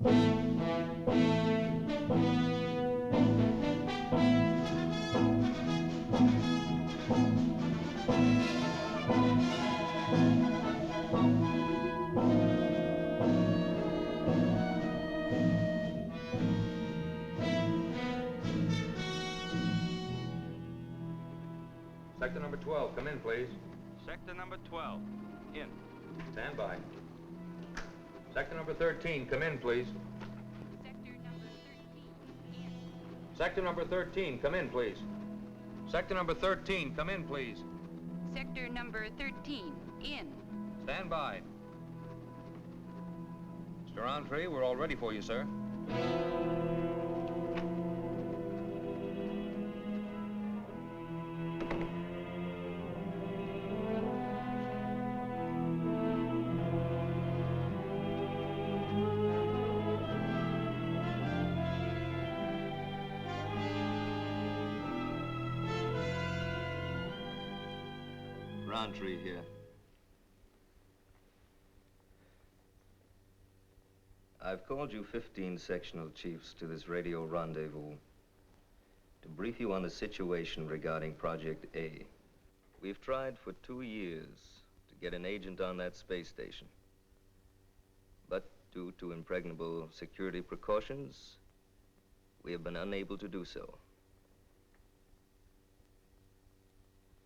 Sector number 12, come in, please. Sector number 12, in. Stand by. Sector number 13, come in, please. Sector number 13, in. Sector number 13, come in, please. Sector number 13, come in, please. Sector number 13, in. Stand by. Mr. Roundtree, we're all ready for you, sir. Roundtree here. I've called you 15 sectional chiefs to this radio rendezvous to brief you on the situation regarding Project A. We've tried for 2 years to get an agent on that space station. But due to impregnable security precautions, we have been unable to do so.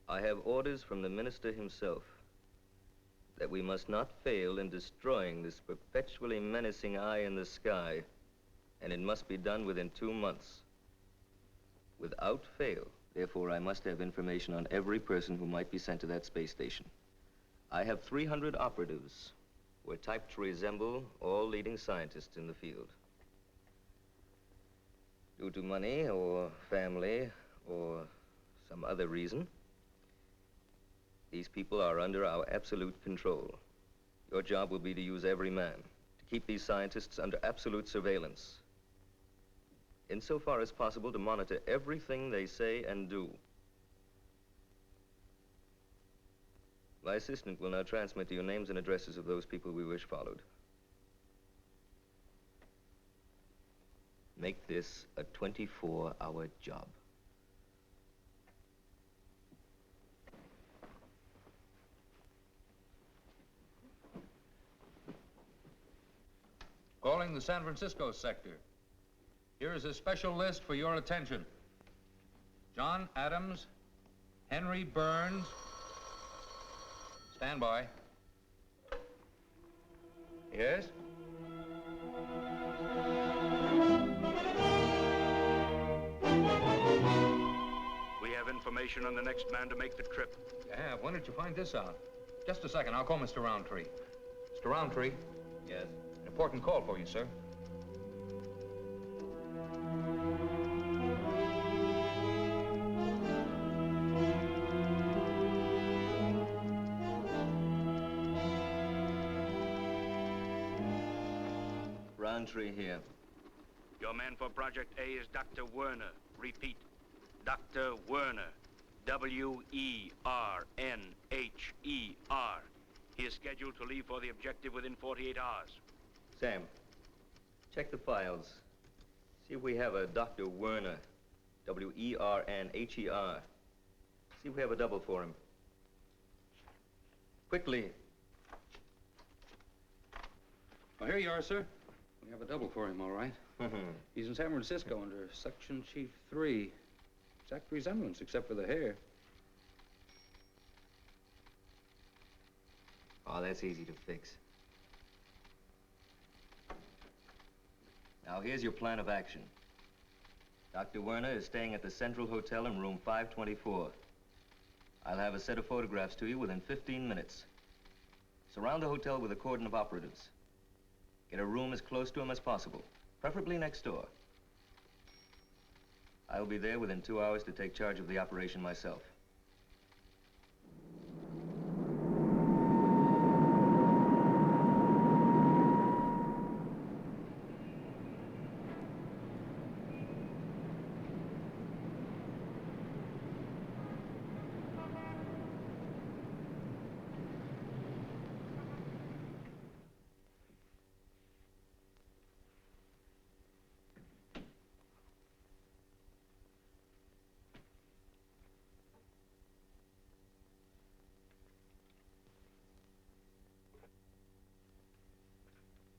I have orders from the minister himself that we must not fail in destroying this perpetually menacing eye in the sky, and it must be done within 2 months. Without fail. Therefore, I must have information on every person who might be sent to that space station. I have 300 operatives who are typed to resemble all leading scientists in the field. Due to money or family or some other reason, these people are under our absolute control. Your job will be to use every man, to keep these scientists under absolute surveillance. Insofar as possible, to monitor everything they say and do. My assistant will now transmit to you names and addresses of those people we wish followed. Make this a 24-hour job. Calling the San Francisco sector. Here is a special list for your attention. John Adams, Henry Burns. Stand by. Yes? We have information on the next man to make the trip. Yeah, when did you find this out? Just a second, I'll call Mr. Roundtree. Mr. Roundtree? Yes? An important call for you, sir. Roundtree here. Your man for Project A is Dr. Werner. Repeat, Dr. Werner. W-E-R-N-H-E-R. He is scheduled to leave for the objective within 48 hours. Sam, check the files. See if we have a Dr. Werner. W-E-R-N-H-E-R. See if we have a double for him. Quickly. Well, here you are, sir. We have a double for him, all right. Mm-hmm. He's in San Francisco under Section Chief 3. Exact resemblance, except for the hair. Oh, that's easy to fix. Now, here's your plan of action. Dr. Werner is staying at the Central Hotel in room 524. I'll have a set of photographs to you within 15 minutes. Surround the hotel with a cordon of operatives. Get a room as close to him as possible, preferably next door. I'll be there within 2 hours to take charge of the operation myself.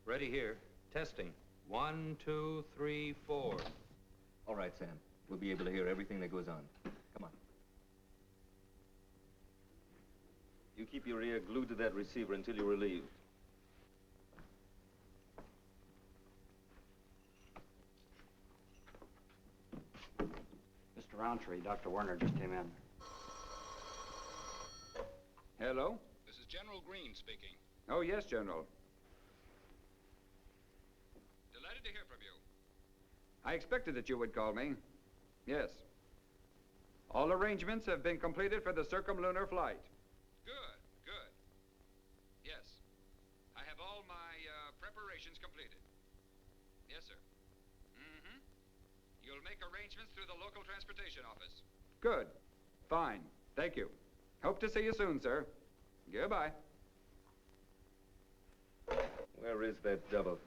Ready here. Testing. 1, 2, 3, 4. All right, Sam. We'll be able to hear everything that goes on. Come on. You keep your ear glued to that receiver until you're relieved. Mr. Roundtree, Dr. Werner just came in. Hello? This is General Green speaking. Oh, yes, General. Delighted to hear from you. I expected that you would call me. Yes. All arrangements have been completed for the circumlunar flight. Good, good. Yes. I have all my preparations completed. Yes, sir. Mm-hmm. You'll make arrangements through the local transportation office. Good. Fine. Thank you. Hope to see you soon, sir. Goodbye. Where is that double?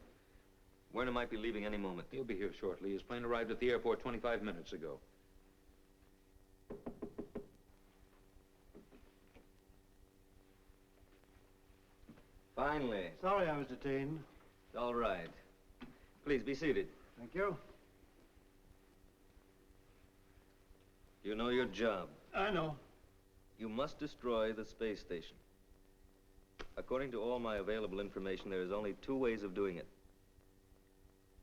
Werner might be leaving any moment. He'll be here shortly. His plane arrived at the airport 25 minutes ago. Finally. Sorry I was detained. All right. Please be seated. Thank you. You know your job. I know. You must destroy the space station. According to all my available information, there is only 2 ways of doing it.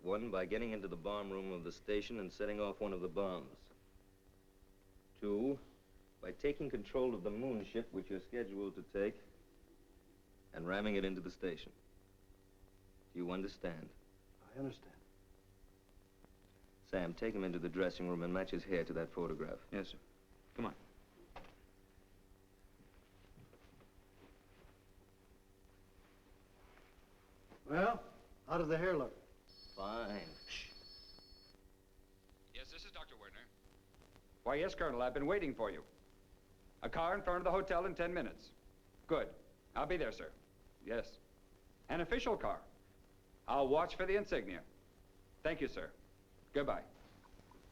One, by getting into the bomb room of the station and setting off one of the bombs. 2, by taking control of the moon ship, which you're scheduled to take, and ramming it into the station. Do you understand? I understand. Sam, take him into the dressing room and match his hair to that photograph. Yes, sir. Come on. Well, how does the hair look? Fine. Yes, this is Dr. Werner. Why, yes, Colonel. I've been waiting for you. A car in front of the hotel in 10 minutes. Good. I'll be there, sir. Yes. An official car. I'll watch for the insignia. Thank you, sir. Goodbye.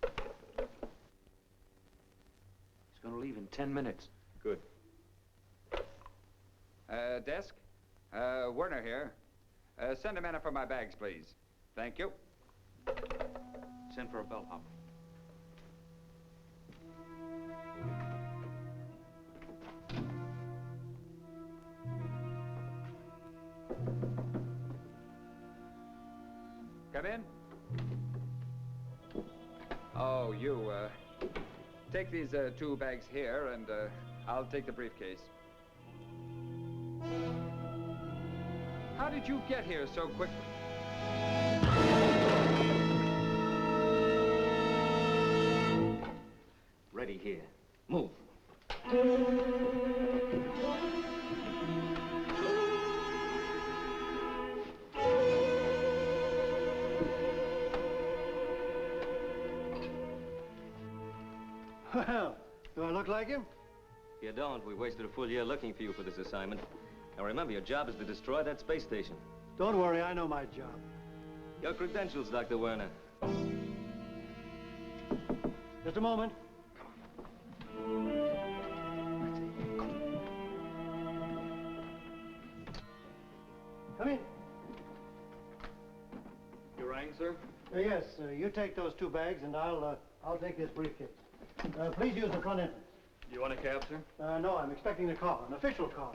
He's going to leave in 10 minutes. Good. Desk? Werner here. Send a man up for my bags, please. Thank you. Send for a bellhop. Come in. Oh, you, take these 2 bags here, and I'll take the briefcase. How did you get here so quickly? Ready here. Move. Well, do I look like him? You don't. We wasted a full year looking for you for this assignment. Now remember, your job is to destroy that space station. Don't worry, I know my job. Your credentials, Dr. Werner. Just a moment. Come in. You rang, sir? Yes, you take those 2 bags, and I'll take this briefcase. Please use the front entrance. Do you want a cab, sir? No, I'm expecting a call, an official call.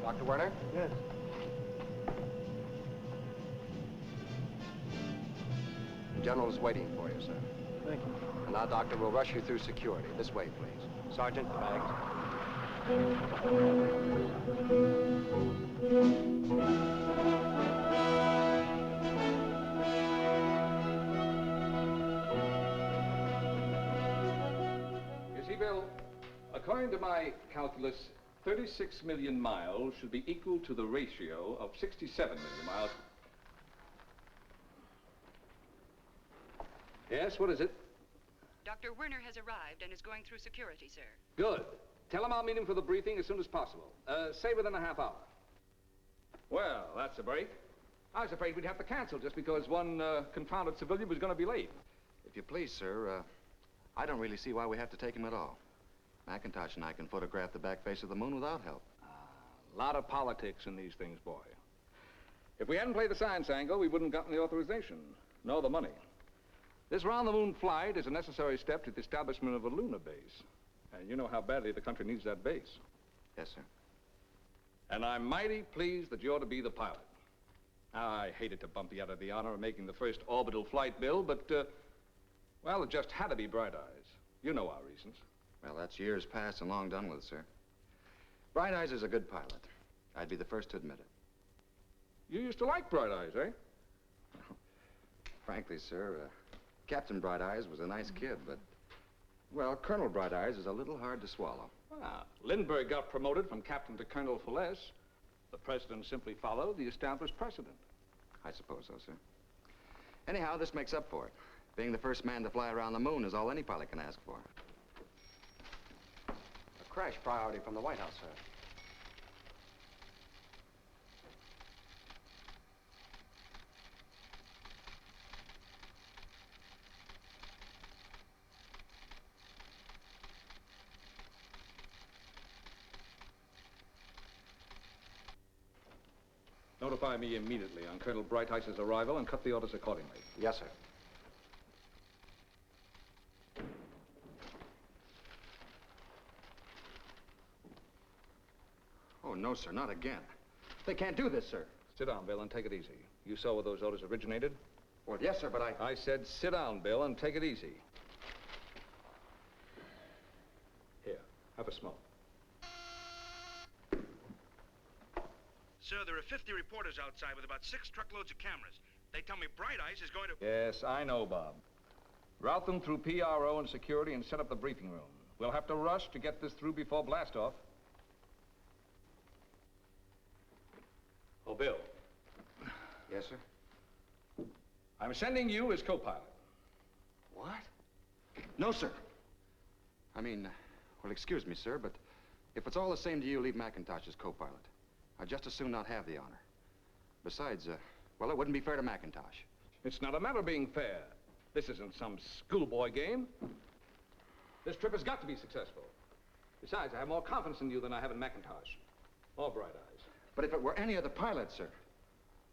Dr. Werner? Yes. The General's waiting for you, sir. Thank you. And now, Doctor, we'll rush you through security. This way, please. Sergeant, the bags. You see, Bill, according to my calculus, 36 million miles should be equal to the ratio of 67 million miles. Yes, what is it? Dr. Werner has arrived and is going through security, sir. Good. Tell him I'll meet him for the briefing as soon as possible. Say within a half hour. Well, that's a break. I was afraid we'd have to cancel just because one confounded civilian was going to be late. If you please, sir, I don't really see why we have to take him at all. McIntosh and I can photograph the back face of the moon without help. A lot of politics in these things, boy. If we hadn't played the science angle, we wouldn't have gotten the authorization, nor the money. This round-the-moon flight is a necessary step to the establishment of a lunar base. And you know how badly the country needs that base. Yes, sir. And I'm mighty pleased that you're to be the pilot. I hated to bump you out of the honor of making the first orbital flight, Bill, but, well, it just had to be Bright Eyes. You know our reasons. Well, that's years past and long done with, sir. Bright Eyes is a good pilot. I'd be the first to admit it. You used to like Bright Eyes, eh? Frankly, sir, Captain Bright Eyes was a nice kid, but, well, Colonel Bright Eyes is a little hard to swallow. Ah, Lindbergh got promoted from captain to colonel for less. The president simply followed the established precedent. I suppose so, sir. Anyhow, this makes up for it. Being the first man to fly around the moon is all any pilot can ask for. A crash priority from the White House, sir. Notify me immediately on Colonel Bright Eyes' arrival and cut the orders accordingly. Yes, sir. Oh, no, sir, not again. They can't do this, sir. Sit down, Bill, and take it easy. You saw where those orders originated? Well, yes, sir, but I said sit down, Bill, and take it easy. Here, have a smoke. Sir, there are 50 reporters outside with about 6 truckloads of cameras. They tell me Bright Eyes is going to... Yes, I know, Bob. Route them through PRO and security and set up the briefing room. We'll have to rush to get this through before blastoff. Oh, Bill. Yes, sir? I'm sending you as co-pilot. What? No, sir. I mean, well, excuse me, sir, but if it's all the same to you, leave McIntosh as co-pilot. I'd just as soon not have the honor. Besides, well, it wouldn't be fair to McIntosh. It's not a matter of being fair. This isn't some schoolboy game. This trip has got to be successful. Besides, I have more confidence in you than I have in McIntosh. Or Bright Eyes. But if it were any other pilot, sir.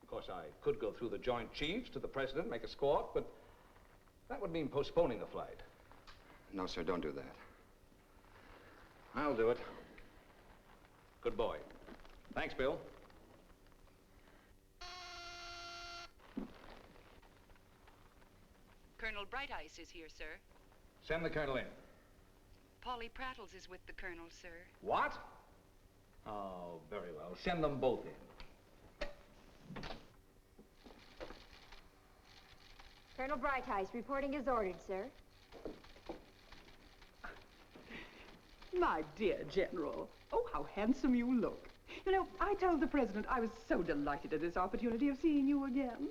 Of course, I could go through the Joint Chiefs to the President, make a squawk, but that would mean postponing the flight. No, sir, don't do that. I'll do it. Good boy. Thanks, Bill. Colonel Bright Eyes is here, sir. Send the colonel in. Polly Prattles is with the colonel, sir. What? Oh, very well. Send them both in. Colonel Bright Eyes reporting as ordered, sir. My dear General, oh, how handsome you look. You know, I told the President I was so delighted at this opportunity of seeing you again.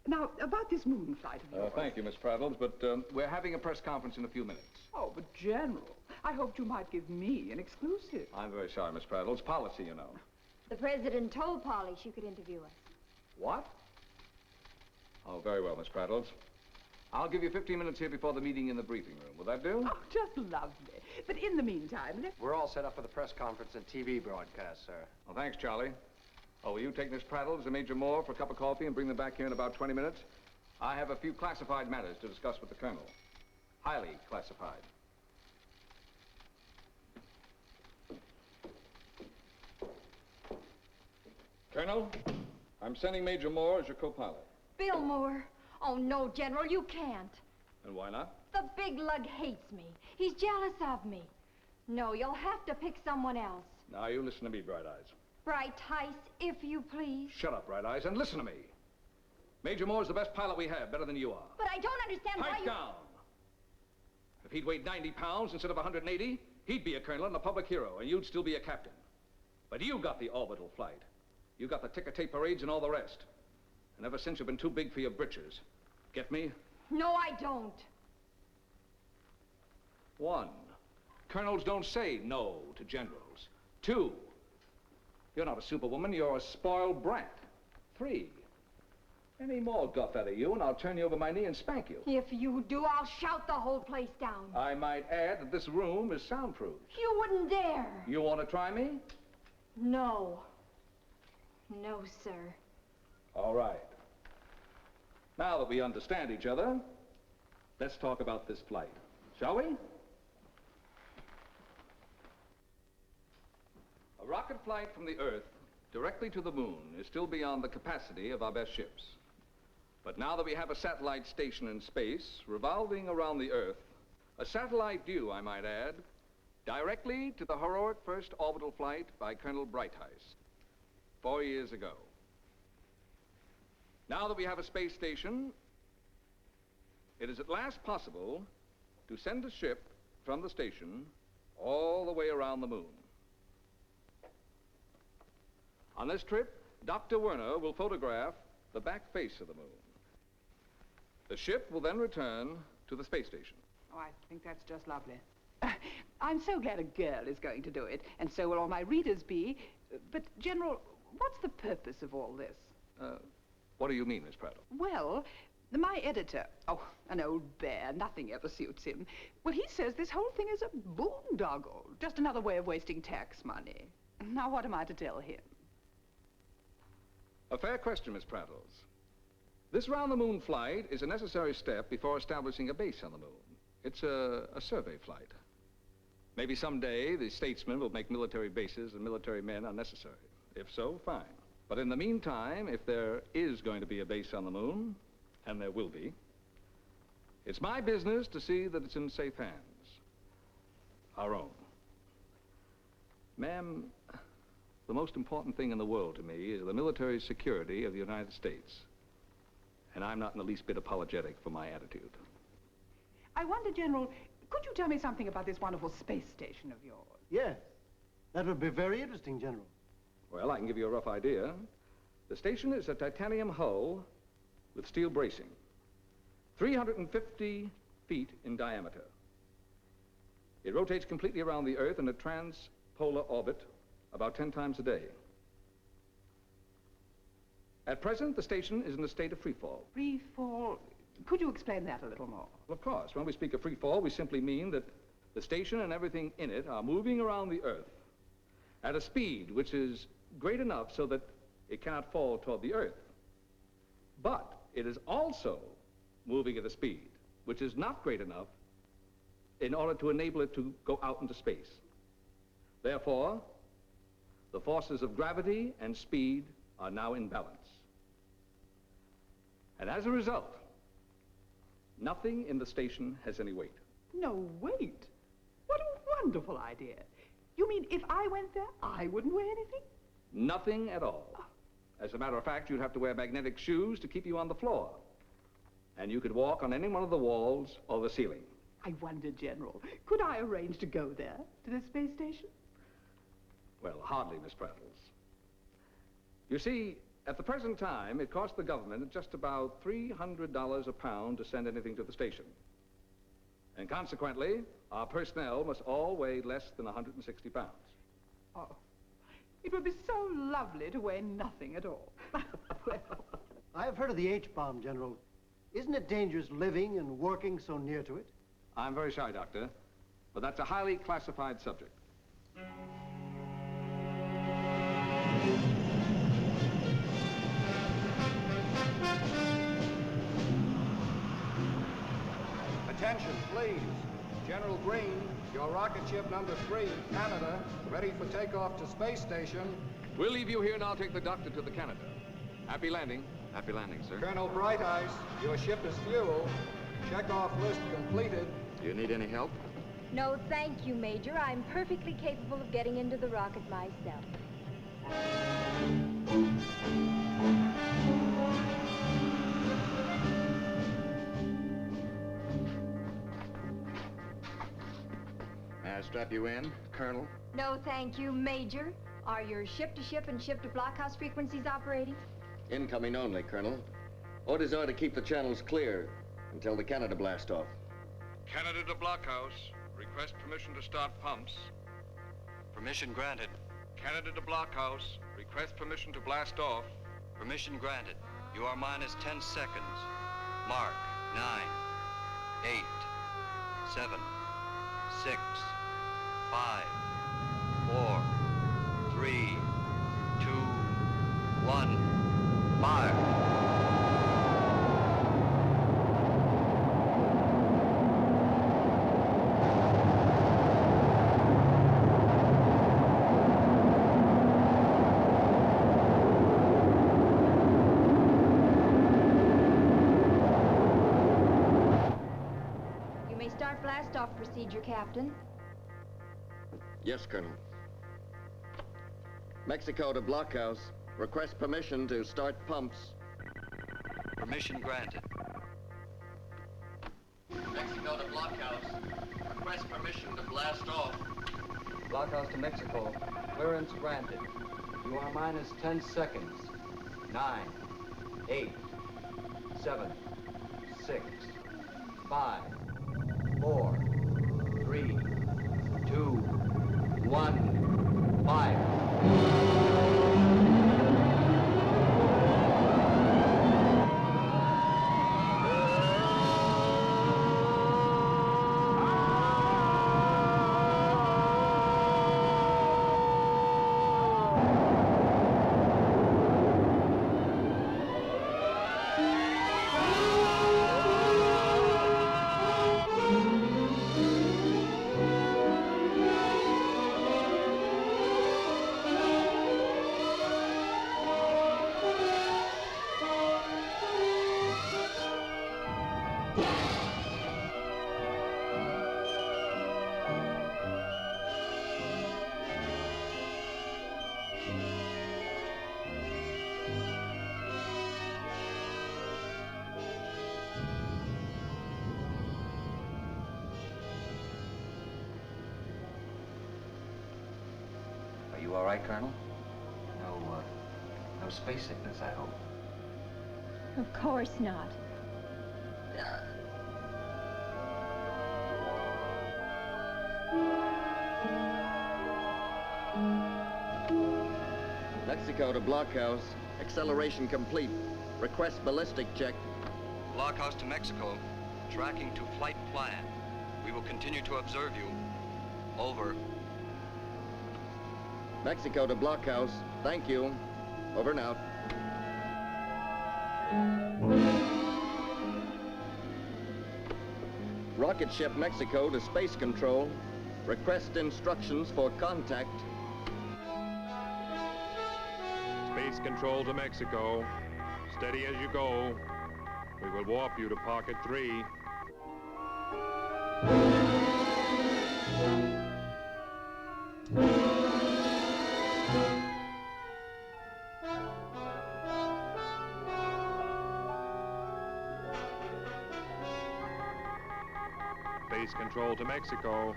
Now, about this moon flight of yours. Thank you, Miss Prattles, but we're having a press conference in a few minutes. Oh, but General, I hoped you might give me an exclusive. I'm very sorry, Miss Prattles. Policy, you know. The President told Polly she could interview us. What? Oh, very well, Miss Prattles. I'll give you 15 minutes here before the meeting in the briefing room. Will that do? Oh, just lovely. But in the meantime, let's... We're all set up for the press conference and TV broadcast, sir. Well, thanks, Charlie. Oh, will you take Miss Prattles and Major Moore for a cup of coffee and bring them back here in about 20 minutes? I have a few classified matters to discuss with the Colonel. Highly classified. Colonel, I'm sending Major Moore as your co-pilot. Bill Moore. Oh, no, General, you can't. And why not? The big lug hates me. He's jealous of me. No, you'll have to pick someone else. Now, you listen to me, Bright Eyes. Bright Eyes, if you please. Shut up, Bright Eyes, and listen to me. Major Moore's the best pilot we have, better than you are. But I don't understand why Pipe you... down! If he'd weighed 90 pounds instead of 180, he'd be a colonel and a public hero, and you'd still be a captain. But you got the orbital flight. You got the ticker tape parades and all the rest. And ever since, you've been too big for your britches. Get me? No, I don't. 1, colonels don't say no to generals. 2, you're not a superwoman, you're a spoiled brat. 3, Any more guff out of you, and I'll turn you over my knee and spank you. If you do, I'll shout the whole place down. I might add that this room is soundproof. You wouldn't dare. You want to try me? No. No, sir. All right. Now that we understand each other, let's talk about this flight, shall we? A rocket flight from the Earth directly to the moon is still beyond the capacity of our best ships. But now that we have a satellite station in space revolving around the Earth, a satellite due, I might add, directly to the heroic first orbital flight by Colonel Brighteyes 4 years ago. Now that we have a space station, it is at last possible to send a ship from the station all the way around the moon. On this trip, Dr. Werner will photograph the back face of the moon. The ship will then return to the space station. Oh, I think that's just lovely. I'm so glad a girl is going to do it, and so will all my readers be. But, General, what's the purpose of all this? What do you mean, Miss Prattle? Well, my editor, oh, an old bear, nothing ever suits him. Well, he says this whole thing is a boondoggle, just another way of wasting tax money. Now, what am I to tell him? A fair question, Miss Prattles. This round-the-moon flight is a necessary step before establishing a base on the moon. It's a survey flight. Maybe someday the statesmen will make military bases and military men unnecessary. If so, fine. But in the meantime, if there is going to be a base on the moon, and there will be, it's my business to see that it's in safe hands. Our own. Ma'am, the most important thing in the world to me is the military security of the United States. And I'm not in the least bit apologetic for my attitude. I wonder, General, could you tell me something about this wonderful space station of yours? Yes. That would be very interesting, General. Well, I can give you a rough idea. The station is a titanium hull with steel bracing, 350 feet in diameter. It rotates completely around the Earth in a transpolar orbit about 10 times a day. At present, the station is in a state of free fall. Free fall? Could you explain that a little more? Well, of course. When we speak of free fall, we simply mean that the station and everything in it are moving around the Earth at a speed which is great enough so that it cannot fall toward the Earth. But it is also moving at a speed which is not great enough in order to enable it to go out into space. Therefore, the forces of gravity and speed are now in balance. And as a result, nothing in the station has any weight. No weight? What a wonderful idea. You mean if I went there, I wouldn't weigh anything? Nothing at all. As a matter of fact, you'd have to wear magnetic shoes to keep you on the floor. And you could walk on any one of the walls or the ceiling. I wonder, General, could I arrange to go there, to the space station? Well, hardly, Miss Prattles. You see, at the present time, it costs the government just about $300 a pound to send anything to the station. And consequently, our personnel must all weigh less than 160 pounds. Oh, it would be so lovely to weigh nothing at all. Well, I have heard of the H-bomb, General. Isn't it dangerous living and working so near to it? I'm very sorry, Doctor, but that's a highly classified subject. Attention, please. General Green, your rocket ship number 3, Canada, ready for takeoff to space station. We'll leave you here and I'll take the doctor to the Canada. Happy landing. Happy landing, sir. Colonel Brighteyes, your ship is fuel. Check-off list completed. Do you need any help? No, thank you, Major. I'm perfectly capable of getting into the rocket myself. May I strap you in, Colonel? No, thank you, Major. Are your ship-to-ship and ship-to-blockhouse frequencies operating? Incoming only, Colonel. Orders are to keep the channels clear until the Canada blast off. Canada to blockhouse. Request permission to start pumps. Permission granted. Canada to blockhouse. Request permission to blast off. Permission granted. You are minus 10 seconds. Mark. 9, 8, 7, 6, 5, 4, 3, 2, 1, fire. Start blast-off procedure, Captain. Yes, Colonel. Mexico to blockhouse. Request permission to start pumps. Permission granted. Mexico to blockhouse. Request permission to blast off. Blockhouse to Mexico. Clearance granted. You are minus 10 seconds. 9, 8, 7, 6, 5, 4, 3, 2, 1, fire. You all right, Colonel? No space sickness, I hope. Of course not. Mexico to blockhouse. Acceleration complete. Request ballistic check. Blockhouse to Mexico. Tracking to flight plan. We will continue to observe you. Over. Mexico to blockhouse. Thank you. Over and out. Rocket ship Mexico to space control. Request instructions for contact. Space control to Mexico. Steady as you go. We will warp you to pocket 3. Space control to Mexico.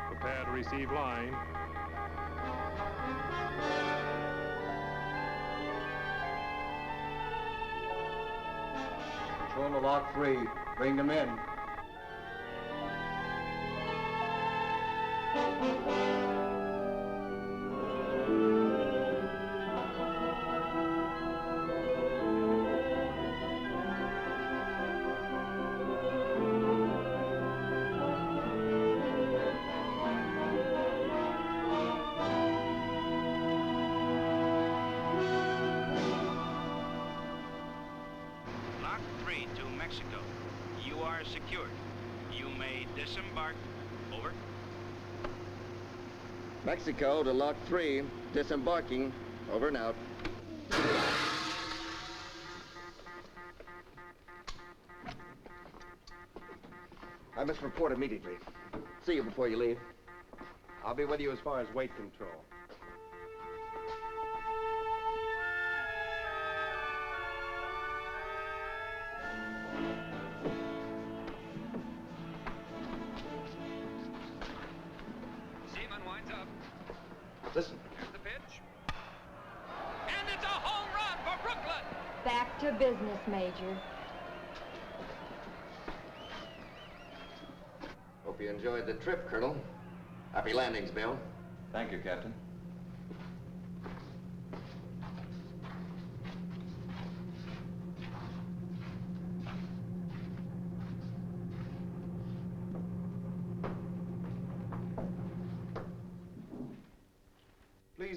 Prepare to receive line. Control to Lock 3. Bring them in. Mexico to Lock 3, disembarking. Over and out. I must report immediately. See you before you leave. I'll be with you as far as weight control. Listen. Here's the pitch. And it's a home run for Brooklyn! Back to business, Major. Hope you enjoyed the trip, Colonel. Happy landings, Bill. Thank you, Captain.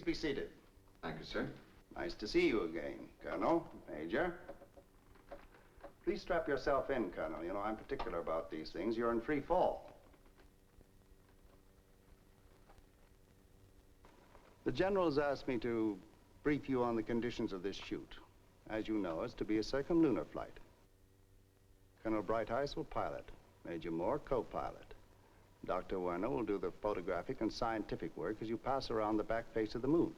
be seated. Thank you, sir. Nice to see you again, Colonel, Major. Please strap yourself in, Colonel. You know, I'm particular about these things. You're in free fall. The General has asked me to brief you on the conditions of this shoot. As you know, it's to be a circumlunar flight. Colonel Brightice will pilot. Major Moore, co-pilot. Dr. Werner will do the photographic and scientific work as you pass around the back face of the moon.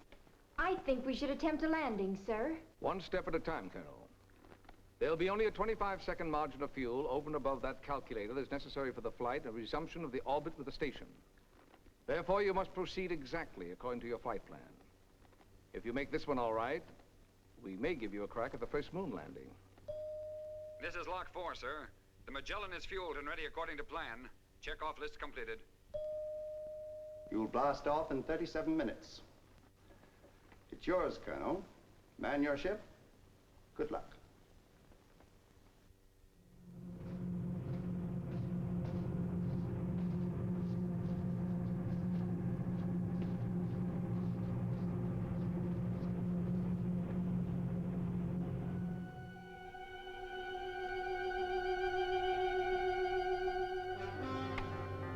I think we should attempt a landing, sir. One step at a time, Colonel. There'll be only a 25-second margin of fuel over and above that calculator that's necessary for the flight and resumption of the orbit with the station. Therefore, you must proceed exactly according to your flight plan. If you make this one all right, we may give you a crack at the first moon landing. This is Lock 4, sir. The Magellan is fueled and ready according to plan. Check-off list completed. You'll blast off in 37 minutes. It's yours, Colonel. Man your ship. Good luck.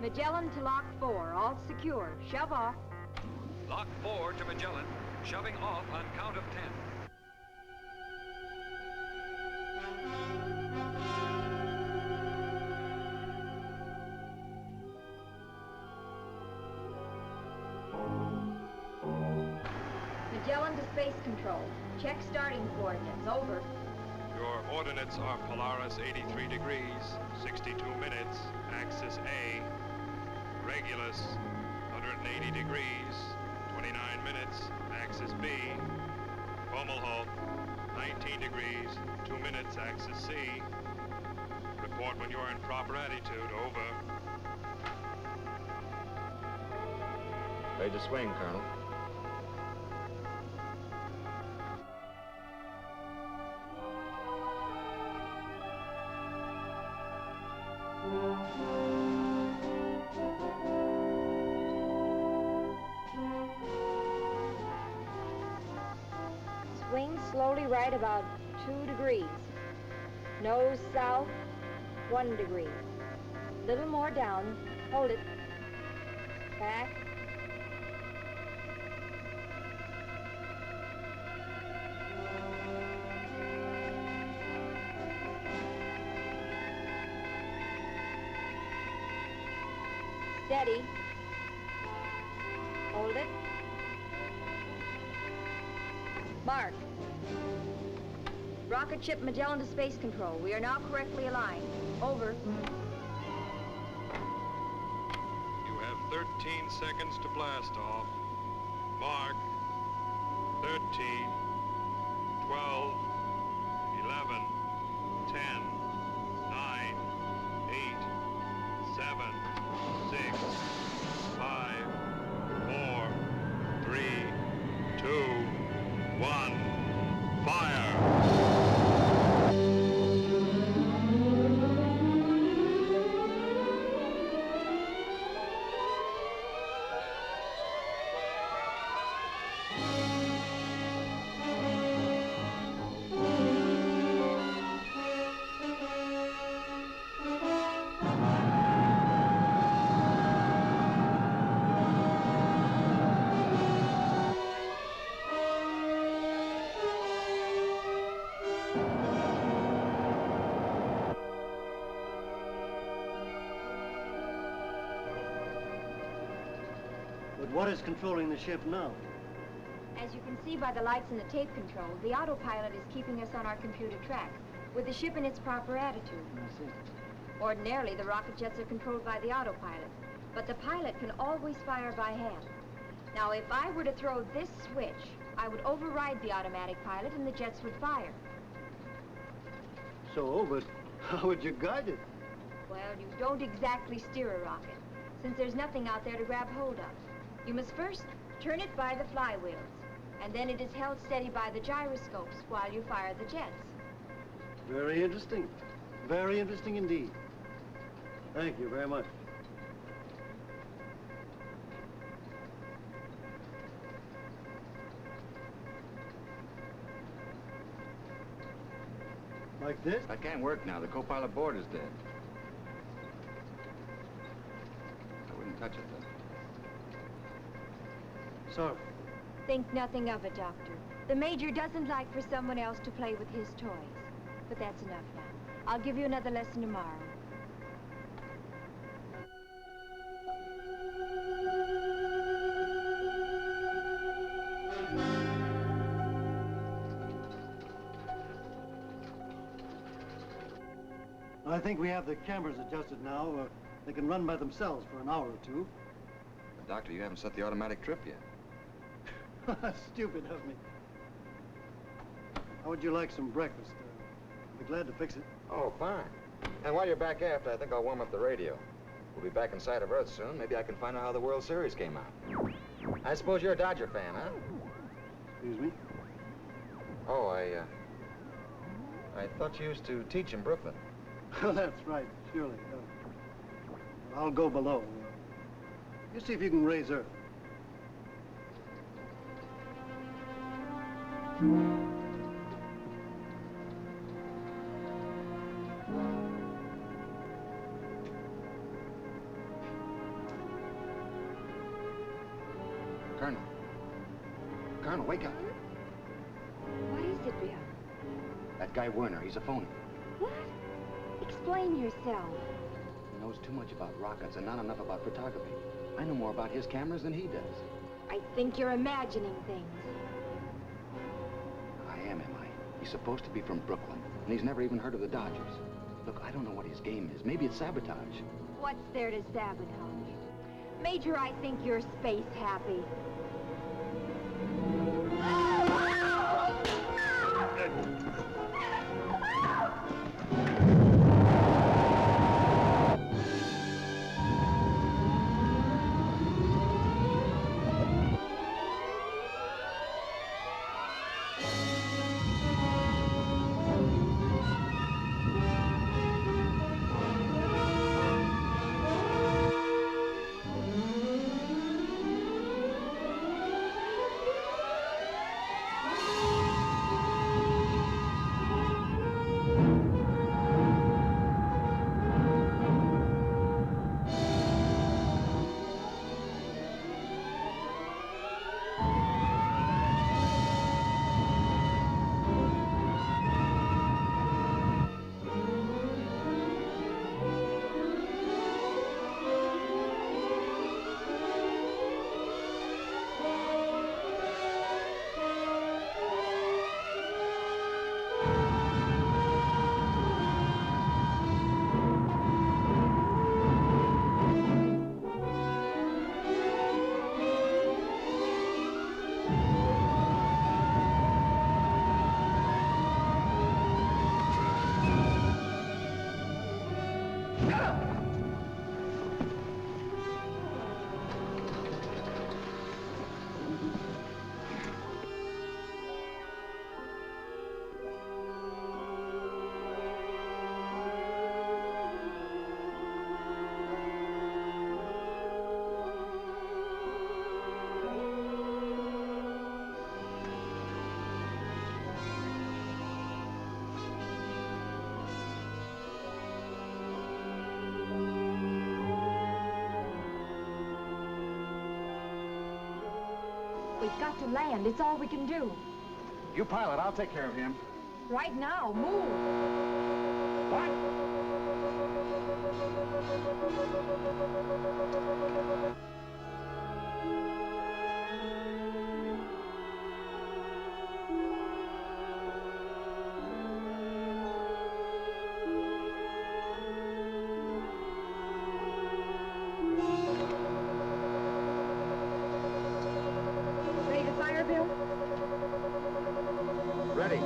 Magellan to Lock 4, all secure. Shove off. Lock 4 to Magellan, shoving off on count of 10. Magellan to Space Control. Check starting coordinates. Over. Your ordinates are Polaris 83 degrees, 62 minutes, axis A. Regulus 180 degrees, 29 minutes, axis B. Fomalhaut 19 degrees, 2 minutes, axis C. Report when you are in proper attitude. Over. Ready to swing, Colonel. Swing slowly right about 2 degrees. Nose south, 1 degree. Little more down. Hold it. Back. Steady. Hold it. Mark. Rocket ship Magellan to Space Control. We are now correctly aligned. Over. You have 13 seconds to blast off. Mark. 13, 12, 11, 10, 9, 8, 7, 6, 5, 4, 3, 2, 1. Fire! But what is controlling the ship now? As you can see by the lights in the tape control, the autopilot is keeping us on our computer track, with the ship in its proper attitude. I see. Ordinarily, the rocket jets are controlled by the autopilot, but the pilot can always fire by hand. Now, if I were to throw this switch, I would override the automatic pilot and the jets would fire. So, but how would you guide it? Well, you don't exactly steer a rocket, since there's nothing out there to grab hold of. You must first turn it by the flywheels, and then it is held steady by the gyroscopes while you fire the jets. Very interesting. Very interesting indeed. Thank you very much. Like this? That can't work now. The co-pilot board is dead. I wouldn't touch it, though. Sorry. Think nothing of it, Doctor. The Major doesn't like for someone else to play with his toys. But that's enough now. I'll give you another lesson tomorrow. I think we have the cameras adjusted now. They can run by themselves for an hour or two. But Doctor, you haven't set the automatic trip yet. Stupid of me. How would you like some breakfast? I'd be glad to fix it. Oh, fine. And while you're back aft, I think I'll warm up the radio. We'll be back inside of Earth soon. Maybe I can find out how the World Series came out. I suppose you're a Dodger fan, huh? Excuse me? Oh, I thought you used to teach in Brooklyn. Oh, that's right, surely. I'll go below. You see if you can raise Earth. Colonel, wake up. What is it, Bill? That guy Werner, he's a phony. What? Explain yourself. He knows too much about rockets and not enough about photography. I know more about his cameras than he does. I think you're imagining things. I am I? He's supposed to be from Brooklyn, and he's never even heard of the Dodgers. Look, I don't know what his game is. Maybe it's sabotage. What's there to sabotage? Major, I think you're space happy. We've got to land. It's all we can do. You pilot, I'll take care of him. Right now, move. What? Ready to fire, Bill? Ready.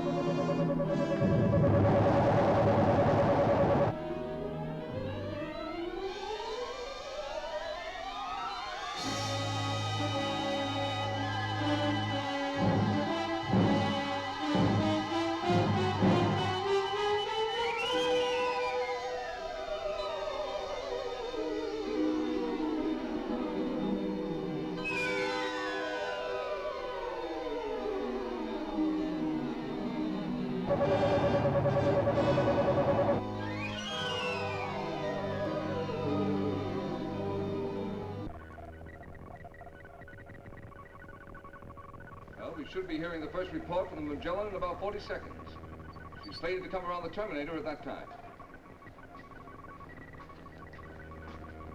Well, we should be hearing the first report from the Magellan in about 40 seconds. She's slated to come around the Terminator at that time.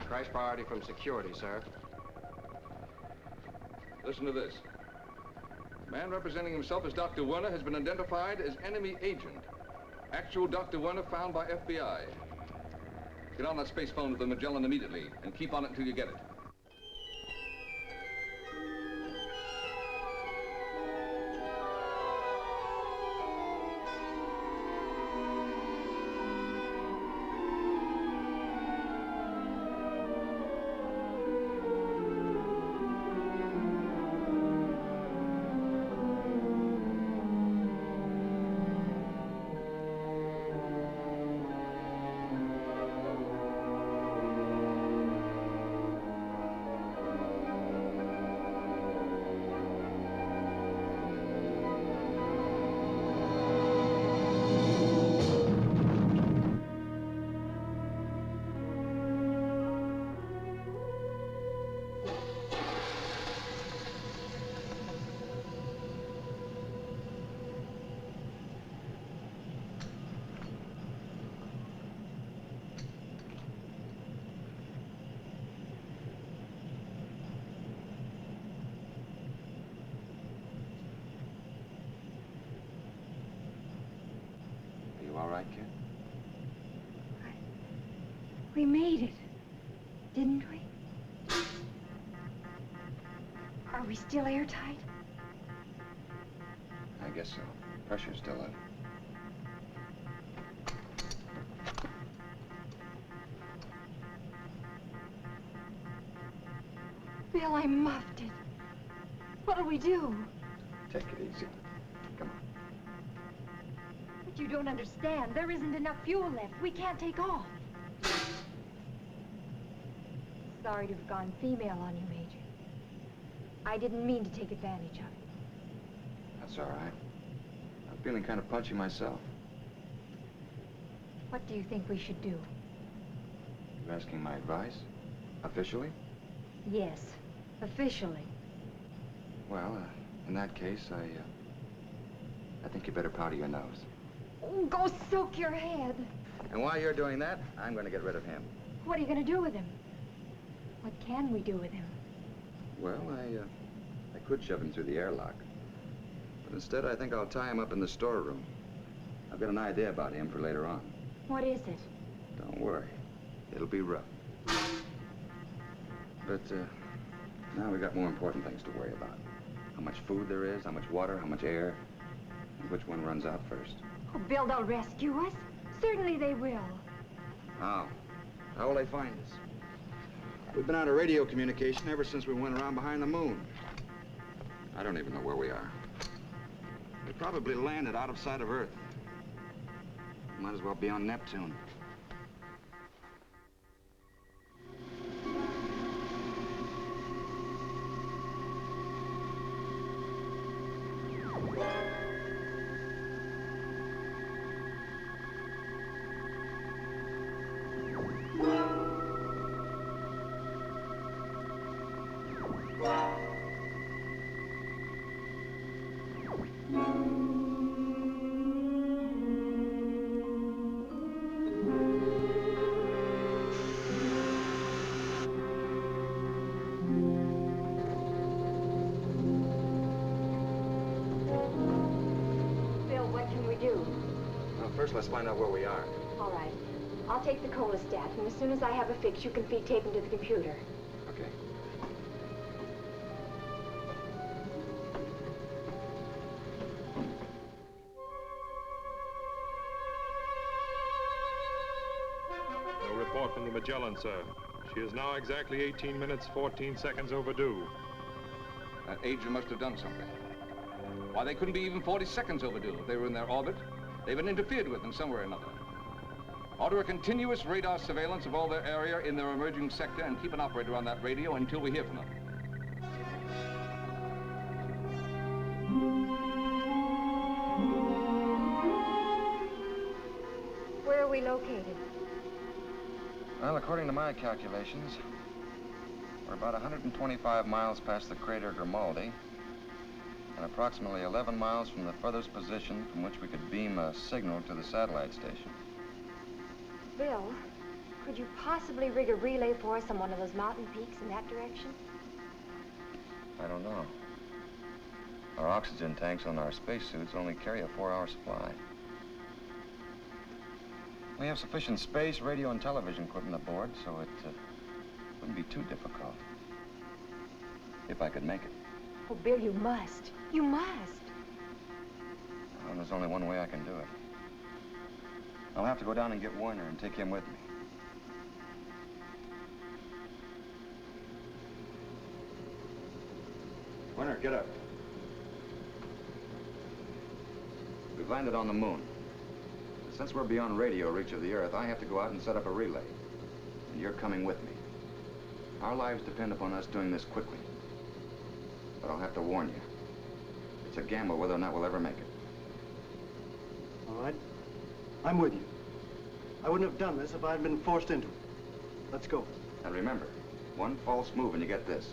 Crash priority from security, sir. Listen to this. The man representing himself as Dr. Werner has been identified as enemy agent. Actual Dr. Werner found by FBI. Get on that space phone with the Magellan immediately and keep on it until you get it. All right, kid? We made it, didn't we? Are we still airtight? I guess so. Pressure's still up. Bill, I muffed it. What'll we do? Take it easy. Come on. But you don't understand. There isn't enough fuel left. We can't take off. Sorry to have gone female on you, Major. I didn't mean to take advantage of it. That's all right. I'm feeling kind of punchy myself. What do you think we should do? You asking my advice? Officially? Yes, officially. Well, in that case, I think you better powder your nose. Oh, go soak your head. And while you're doing that, I'm going to get rid of him. What are you going to do with him? What can we do with him? Well, I could shove him through the airlock. But instead, I think I'll tie him up in the storeroom. I've got an idea about him for later on. What is it? Don't worry. It'll be rough. But, now we got more important things to worry about. How much food there is, how much water, how much air, and which one runs out first. Oh, Bill, they'll rescue us. Certainly they will. How? How will they find us? We've been out of radio communication ever since we went around behind the moon. I don't even know where we are. We probably landed out of sight of Earth. Might as well be on Neptune. First, let's find out where we are. All right. I'll take the cholestat, and as soon as I have a fix, you can feed tape into the computer. Okay. No report from the Magellan, sir. She is now exactly 18 minutes, 14 seconds overdue. That agent must have done something. Why, they couldn't be even 40 seconds overdue if they were in their orbit. They've been interfered with in some way or another. Order a continuous radar surveillance of all their area in their emerging sector and keep an operator on that radio until we hear from them. Where are we located? Well, according to my calculations, we're about 125 miles past the crater Grimaldi and approximately 11 miles from the furthest position from which we could beam a signal to the satellite station. Bill, could you possibly rig a relay for us on one of those mountain peaks in that direction? I don't know. Our oxygen tanks on our spacesuits only carry a 4-hour supply. We have sufficient space, radio, and television equipment aboard, so it wouldn't be too difficult. If I could make it. Oh, Bill, you must. You must. Well, there's only one way I can do it. I'll have to go down and get Werner and take him with me. Werner, get up. We've landed on the moon. Since we're beyond radio reach of the Earth, I have to go out and set up a relay. And you're coming with me. Our lives depend upon us doing this quickly. But I'll have to warn you. It's a gamble whether or not we'll ever make it. All right. I'm with you. I wouldn't have done this if I had been forced into it. Let's go. And remember, one false move and you get this.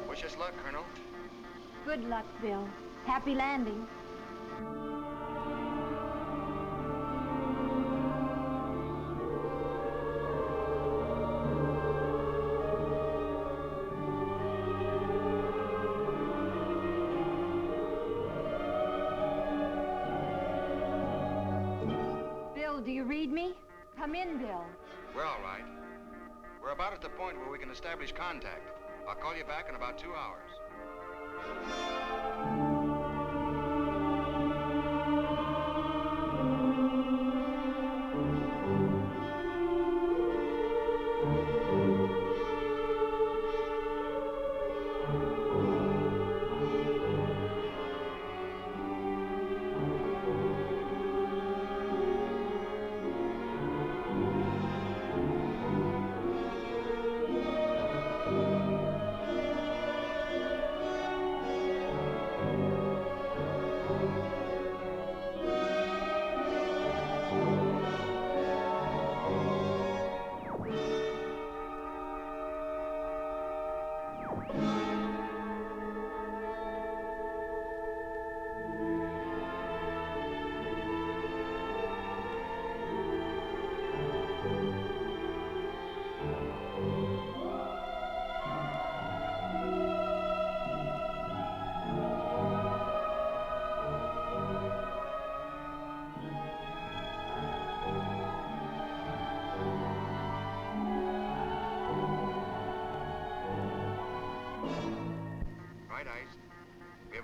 Wish us luck, Colonel. Good luck, Bill. Happy landing. Bill, do you read me? Come in, Bill. We're all right. We're about at the point where we can establish contact. I'll call you back in about 2 hours.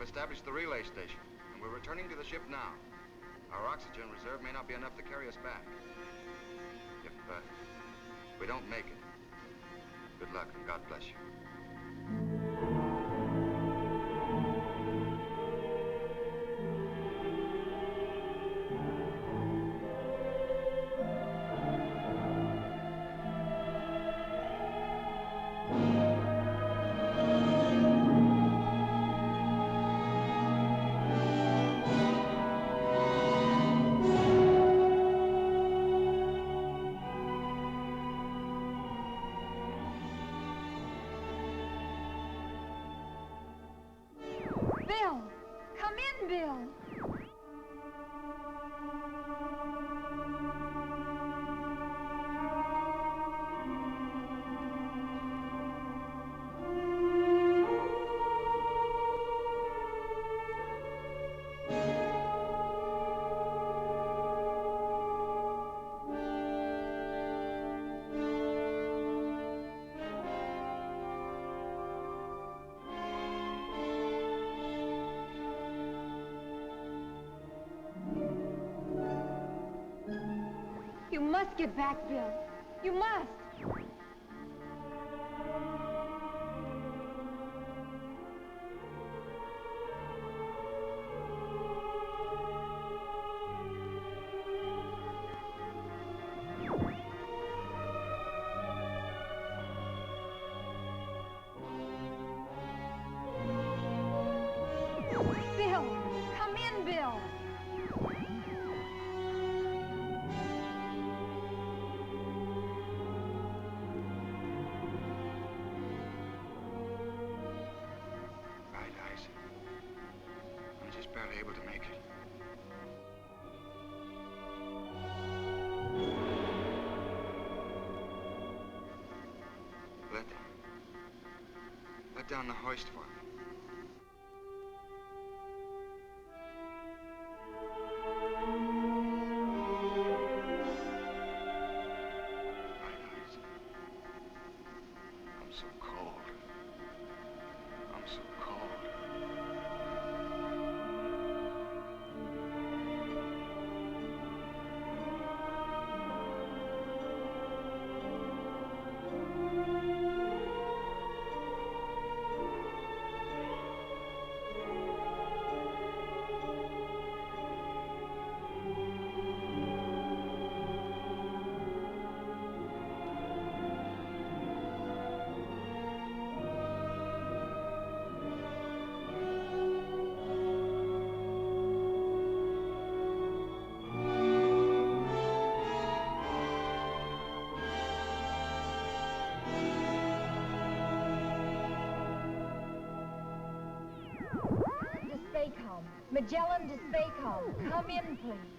Established the relay station, and we're returning to the ship now. Our oxygen reserve may not be enough to carry us back. If we don't make it, good luck and God bless you. Bill! Come in, Bill! must get back, Bill. You must. Bill, come in, Bill. Right, Ice. I'm just barely able to make it. Let down the hoist for me. Right, Ice. I'm so cold. I'm so cold. Magellan to Spacom. Come in, please.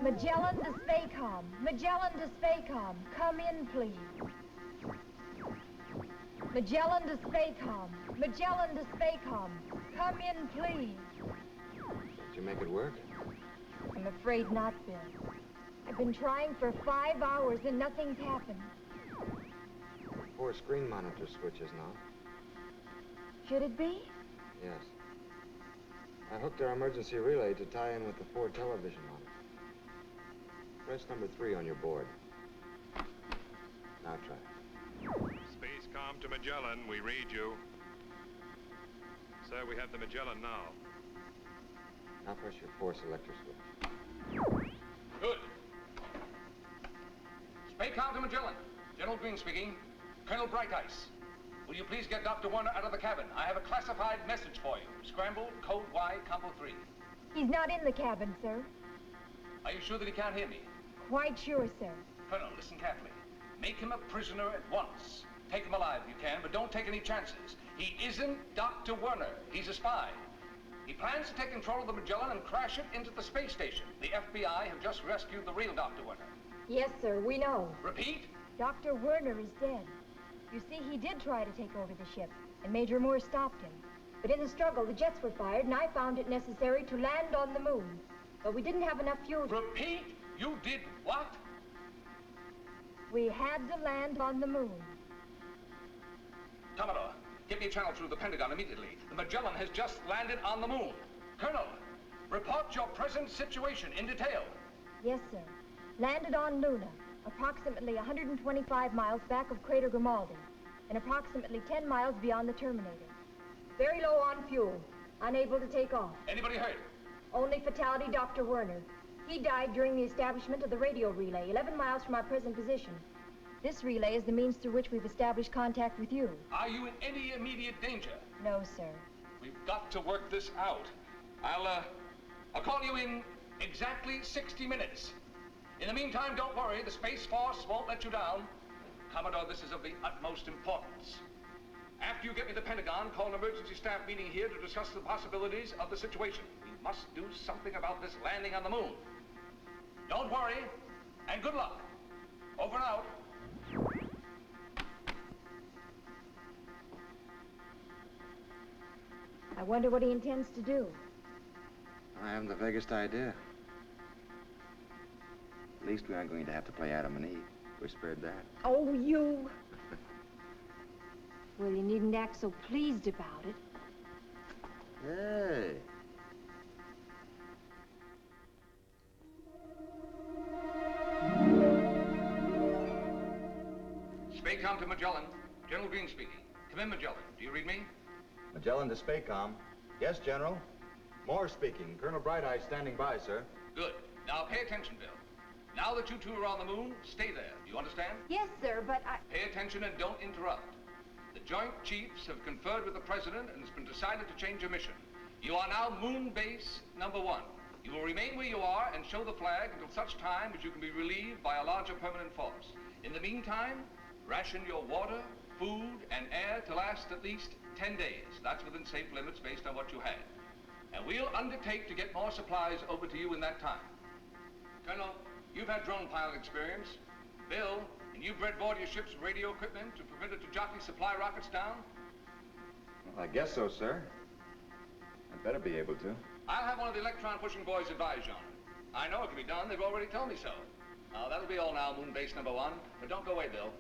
Magellan to Spacom. Magellan to Spacom. Come in, please. Magellan to Spacom. Magellan to Spacom. Come in, please. Did you make it work? I'm afraid not, Bill. I've been trying for 5 hours and nothing's happened. 4 screen monitor switches now. Should it be? Yes. I hooked our emergency relay to tie in with the 4 television monitors. Press number 3 on your board. Now try it. Spacecom to Magellan, we read you. Sir, we have the Magellan now. Now press your 4 selector switch. Good. Spacecom to Magellan. General Green speaking. Colonel Brightice. Will you please get Dr. Warner out of the cabin? I have a classified message for you. Scramble, code Y, combo 3. He's not in the cabin, sir. Are you sure that he can't hear me? Quite sure, sir. Colonel, listen carefully. Make him a prisoner at once. Take him alive if you can, but don't take any chances. He isn't Dr. Warner. He's a spy. He plans to take control of the Magellan and crash it into the space station. The FBI have just rescued the real Dr. Warner. Yes, sir, we know. Repeat? Dr. Warner is dead. You see, he did try to take over the ship, and Major Moore stopped him. But in the struggle, the jets were fired, and I found it necessary to land on the moon. But we didn't have enough fuel to... Repeat? You did what? We had to land on the moon. Commodore, get me a channel through the Pentagon immediately. The Magellan has just landed on the moon. Colonel, report your present situation in detail. Yes, sir. Landed on Luna, approximately 125 miles back of Crater Grimaldi, and approximately 10 miles beyond the Terminator. Very low on fuel, unable to take off. Anybody hurt? Only fatality, Dr. Warner. He died during the establishment of the radio relay, 11 miles from our present position. This relay is the means through which we've established contact with you. Are you in any immediate danger? No, sir. We've got to work this out. I'll call you in exactly 60 minutes. In the meantime, don't worry, the Space Force won't let you down. Commodore, this is of the utmost importance. After you get me the Pentagon, call an emergency staff meeting here to discuss the possibilities of the situation. We must do something about this landing on the moon. Don't worry, and good luck. Over and out. I wonder what he intends to do. I haven't the vaguest idea. At least we aren't going to have to play Adam and Eve. We're spared that. Oh, you! Well, you needn't act so pleased about it. Hey. Spacecom to Magellan. General Green speaking. Come in, Magellan. Do you read me? Magellan to Spacecom. Yes, General. Moore speaking. Colonel Bright Eye standing by, sir. Good. Now pay attention, Bill. Now that you two are on the moon, stay there. Do you understand? Yes, sir, but I... Pay attention and don't interrupt. The Joint Chiefs have conferred with the President and it's been decided to change your mission. You are now Moon Base number 1. You will remain where you are and show the flag until such time as you can be relieved by a larger permanent force. In the meantime, ration your water, food, and air to last at least 10 days. That's within safe limits based on what you had. And we'll undertake to get more supplies over to you in that time. Colonel, you've had drone pilot experience. Bill, and you breadboard your ship's radio equipment to prevent it to jockey supply rockets down? Well, I guess so, sir. I'd better be able to. I'll have one of the electron-pushing boys advise you on it. I know it can be done. They've already told me so. Now, that'll be all now, Moon Base number 1. But don't go away, Bill.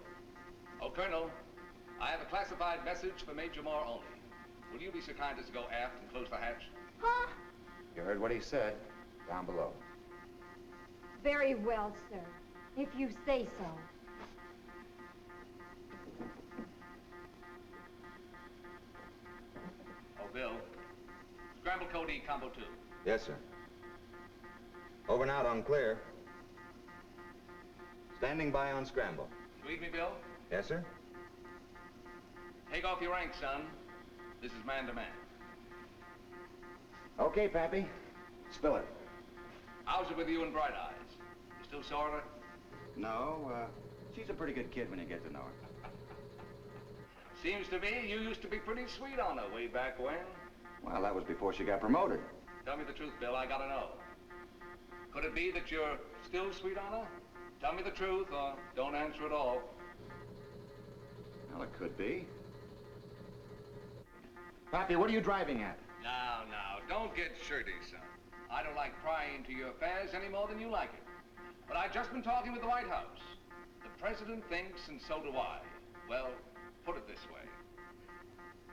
Oh, Colonel, I have a classified message for Major Moore only. Will you be so kind as to go aft and close the hatch? Huh? You heard what he said. Down below. Very well, sir. If you say so. Oh, Bill. Scramble code E, combo 2. Yes, sir. Over and out on clear. Standing by on scramble. You read me, Bill? Yes, sir. Take off your rank, son. This is man to man. Okay, Pappy. Spill it. How's it with you and Bright Eyes? You still sore at her? No, she's a pretty good kid when you get to know her. Seems to me you used to be pretty sweet on her way back when. Well, that was before she got promoted. Tell me the truth, Bill. I gotta know. Could it be that you're still sweet on her? Tell me the truth, or don't answer at all. Well, it could be. Pappy, what are you driving at? Now, don't get shirty, son. I don't like prying into your affairs any more than you like it. But I've just been talking with the White House. The President thinks, and so do I. Well, put it this way.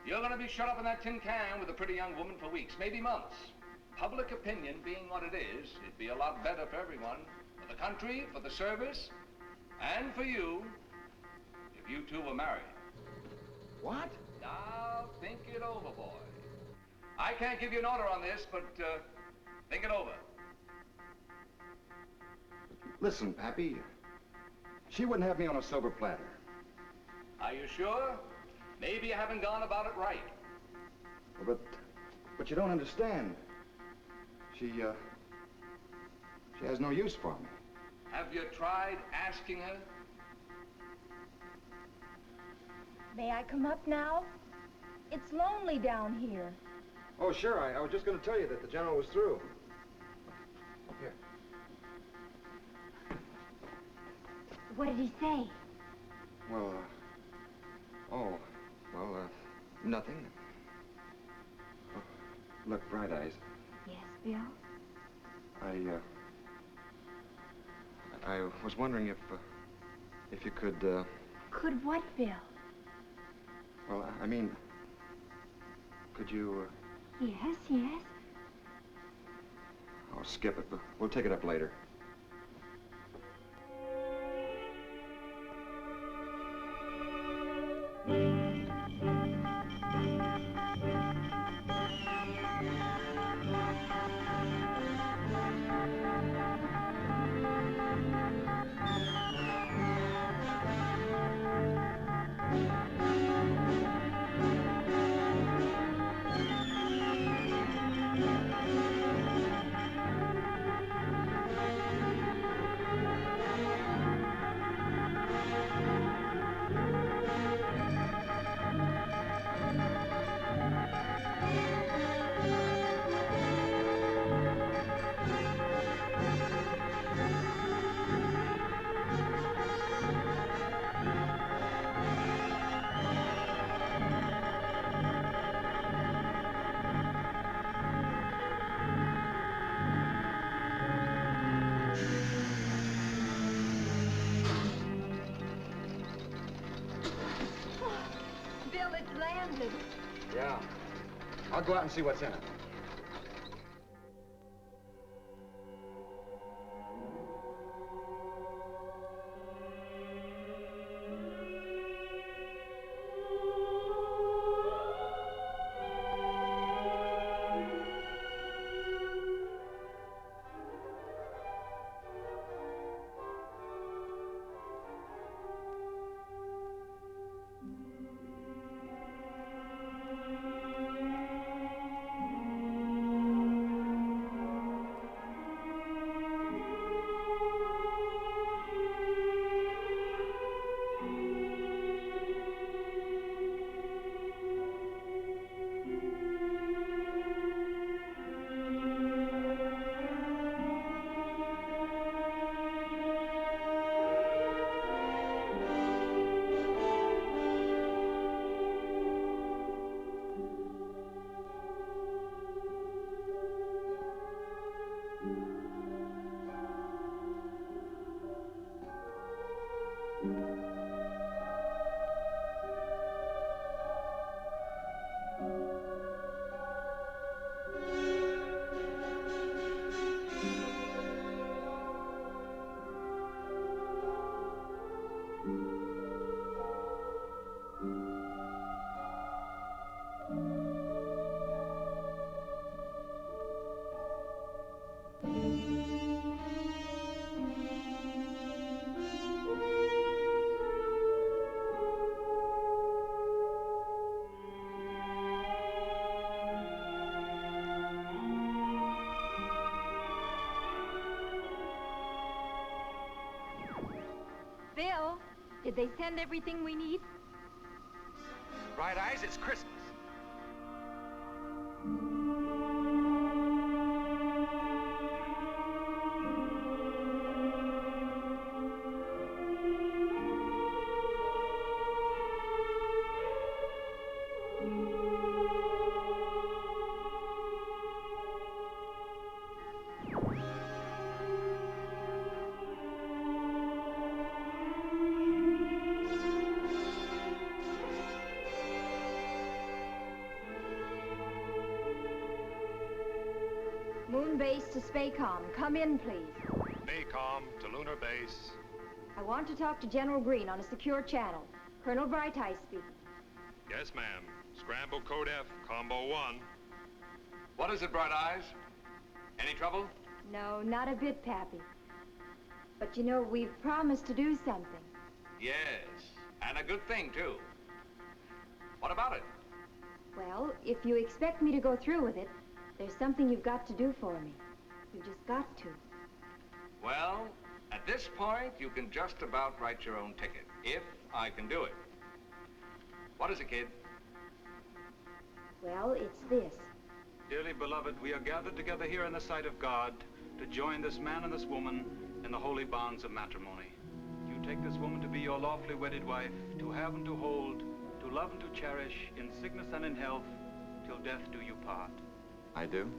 You're gonna be shut up in that tin can with a pretty young woman for weeks, maybe months. Public opinion being what it is, it'd be a lot better for everyone. For the country, for the service, and for you, if you two were married. What? Now, think it over, boy. I can't give you an order on this, but think it over. Listen, Pappy. She wouldn't have me on a silver platter. Are you sure? Maybe you haven't gone about it right. But you don't understand. She has no use for me. Have you tried asking her? May I come up now? It's lonely down here. Oh, sure. I was just going to tell you that the general was through. Here. What did he say? Well, nothing. Oh, look, Bright Eyes. Yes, Bill? I was wondering if you could, Could what, Bill? well, I mean, could you, Yes. oh, skip it, but we'll take it up later. Bill, it's landed. Yeah. I'll go out and see what's in it. Did they send everything we need? Bright Eyes, it's Christmas. Moon base to Spacom. Come in, please. Spacom to lunar base. I want to talk to General Green on a secure channel. Colonel Bright Eyes speaking. Yes, ma'am. Scramble code F, combo 1. What is it, Bright Eyes? Any trouble? No, not a bit, Pappy. But you know, we've promised to do something. Yes, and a good thing, too. What about it? Well, if you expect me to go through with it, there's something you've got to do for me. You've just got to. Well, at this point, you can just about write your own ticket, if I can do it. What is it, kid? Well, it's this. Dearly beloved, we are gathered together here in the sight of God to join this man and this woman in the holy bonds of matrimony. You take this woman to be your lawfully wedded wife, to have and to hold, to love and to cherish, in sickness and in health, till death do you part. I do?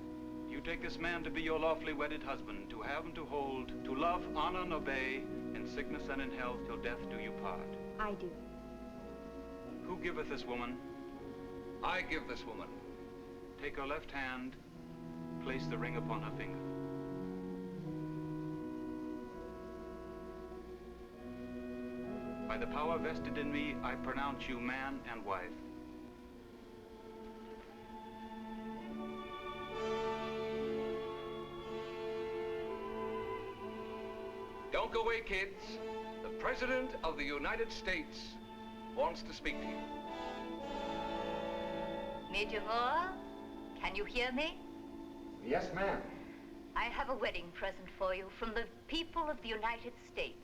You take this man to be your lawfully wedded husband, to have and to hold, to love, honor, and obey, in sickness and in health, till death do you part. I do. Who giveth this woman? I give this woman. Take her left hand, place the ring upon her finger. By the power vested in me, I pronounce you man and wife. Don't go away, kids. The President of the United States wants to speak to you. Major Moore, can you hear me? Yes, ma'am. I have a wedding present for you from the people of the United States.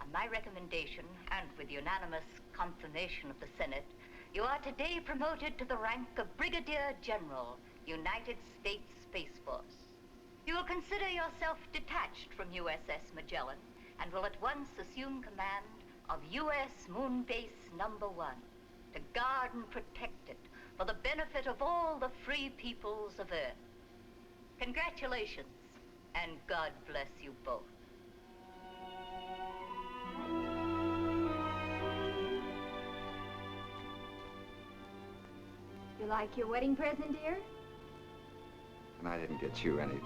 On my recommendation, and with the unanimous confirmation of the Senate, you are today promoted to the rank of Brigadier General, United States Space Force. You will consider yourself detached from USS Magellan and will at once assume command of U.S. Moon Base Number 1 to guard and protect it for the benefit of all the free peoples of Earth. Congratulations, and God bless you both. You like your wedding present, dear? And I didn't get you anything.